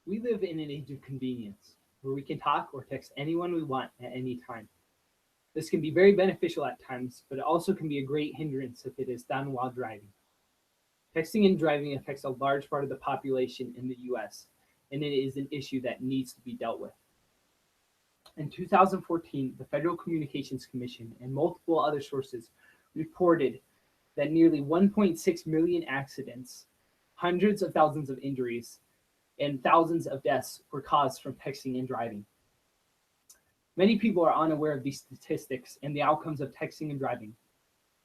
We live in an age of convenience where we can talk or text anyone we want at any time. This can be very beneficial at times, but it also can be a great hindrance if it is done while driving. Texting and driving affects a large part of the population in the US, and it is an issue that needs to be dealt with. In 2014, the Federal Communications Commission and multiple other sources reported that nearly 1.6 million accidents, hundreds of thousands of injuries, and thousands of deaths were caused from texting and driving. Many people are unaware of these statistics and the outcomes of texting and driving,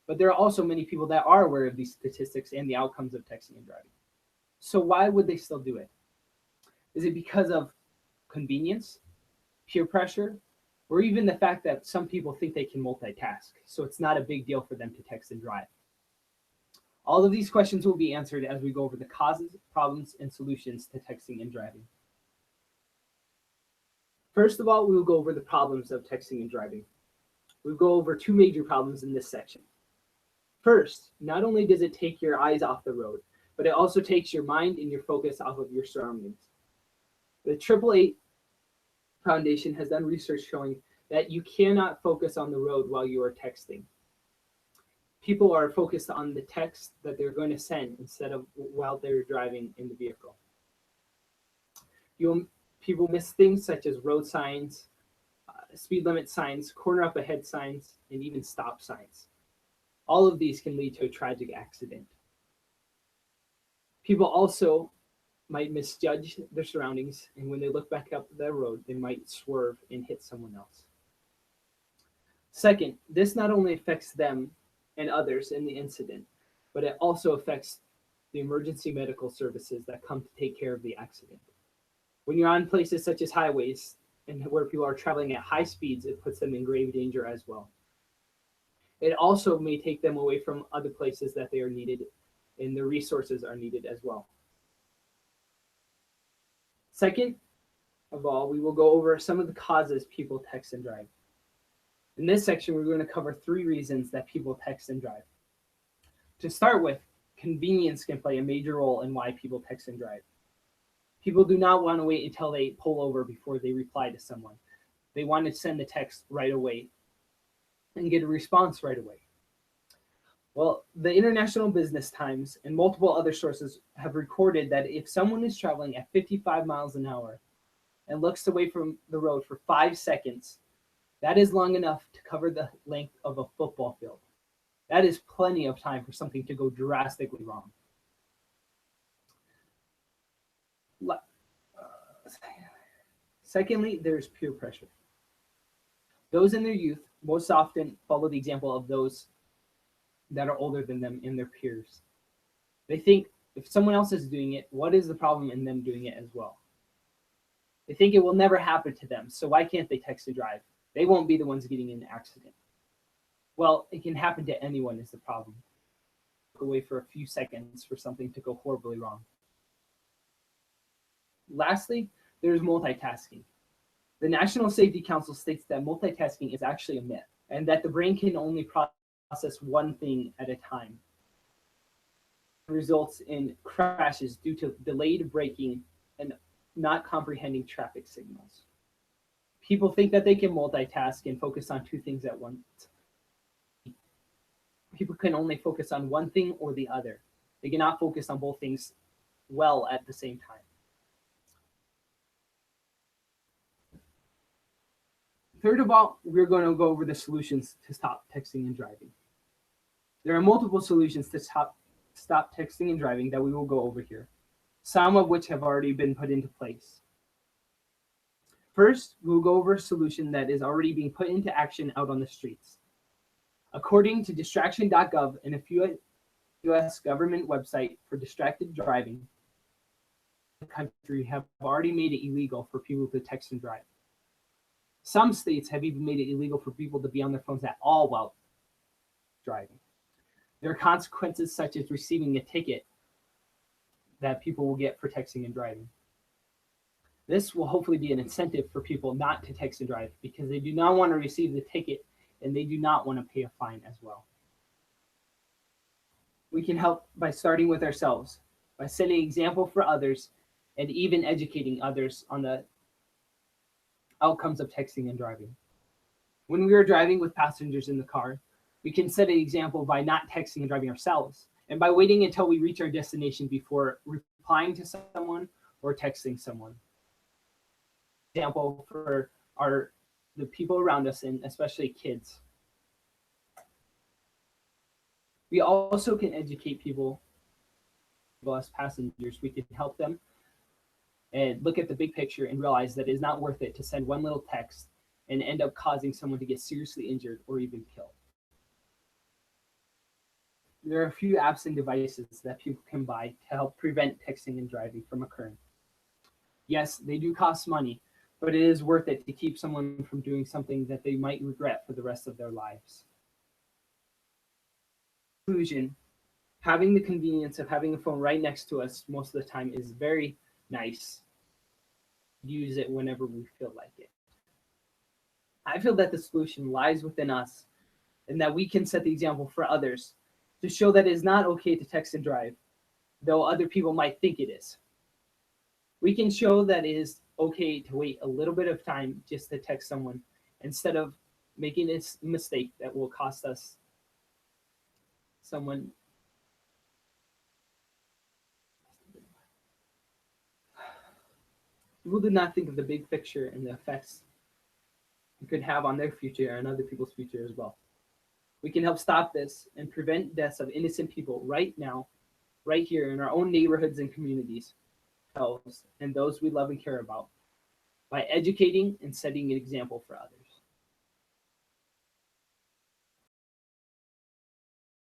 but there are also many people that are aware of these statistics and the outcomes of texting and driving. So why would they still do it? Is it because of convenience, peer pressure, or even the fact that some people think they can multitask, so it's not a big deal for them to text and drive? All of these questions will be answered as we go over the causes, problems, and solutions to texting and driving. First of all, we will go over the problems of texting and driving. We'll go over two major problems in this section. First, not only does it take your eyes off the road, but it also takes your mind and your focus off of your surroundings. The AAA Foundation has done research showing that you cannot focus on the road while you are texting. People are focused on the text that they're going to send instead of while they're driving in the vehicle. People miss things such as road signs, speed limit signs, corner up ahead signs, and even stop signs. All of these can lead to a tragic accident. People also might misjudge their surroundings, and when they look back up the road, they might swerve and hit someone else. Second, this not only affects them and others in the incident, but it also affects the emergency medical services that come to take care of the accident. When you're on places such as highways and where people are traveling at high speeds, it puts them in grave danger as well. It also may take them away from other places that they are needed, and the resources are needed as well. Second of all, we will go over some of the causes people text and drive. In this section, we're going to cover 3 reasons that people text and drive. To start with, convenience can play a major role in why people text and drive. People do not want to wait until they pull over before they reply to someone. They want to send a text right away and get a response right away. Well, the International Business Times and multiple other sources have recorded that if someone is traveling at 55 miles an hour and looks away from the road for 5 seconds, that is long enough to cover the length of a football field. That is plenty of time for something to go drastically wrong. Secondly, there's peer pressure. Those in their youth most often follow the example of those that are older than them and their peers. They think if someone else is doing it, what is the problem in them doing it as well? They think it will never happen to them, so why can't they text and drive? They won't be the ones getting in an accident. Well, it can happen to anyone is the problem. Away for a few seconds for something to go horribly wrong. Lastly, there's multitasking. The National Safety Council states that multitasking is actually a myth and that the brain can only process one thing at a time. It results in crashes due to delayed braking and not comprehending traffic signals. People think that they can multitask and focus on 2 things at once. People can only focus on one thing or the other. They cannot focus on both things well at the same time. Third of all, we're going to go over the solutions to stop texting and driving. There are multiple solutions to stop texting and driving that we will go over here, some of which have already been put into place. First, we'll go over a solution that is already being put into action out on the streets. According to distraction.gov and a few US government website for distracted driving, the country have already made it illegal for people to text and drive. Some states have even made it illegal for people to be on their phones at all while driving. There are consequences such as receiving a ticket that people will get for texting and driving. This will hopefully be an incentive for people not to text and drive because they do not want to receive the ticket and they do not want to pay a fine as well. We can help by starting with ourselves, by setting an example for others and even educating others on the outcomes of texting and driving. When we are driving with passengers in the car, we can set an example by not texting and driving ourselves, and by waiting until we reach our destination before replying to someone or texting someone. Example for the people around us, and especially kids. We also can educate people as passengers. We can help them and look at the big picture and realize that it is not worth it to send one little text and end up causing someone to get seriously injured or even killed. There are a few apps and devices that people can buy to help prevent texting and driving from occurring. Yes, they do cost money, but it is worth it to keep someone from doing something that they might regret for the rest of their lives. In conclusion, having the convenience of having a phone right next to us most of the time is very nice. Use it whenever we feel like it. I feel that the solution lies within us and that we can set the example for others to show that it is not okay to text and drive, though other people might think it is. We can show that it is okay to wait a little bit of time just to text someone instead of making a mistake that will cost us someone. People do not think of the big picture and the effects it could have on their future and other people's future as well. We can help stop this and prevent deaths of innocent people right now, right here in our own neighborhoods and communities, and those we love and care about, by educating and setting an example for others.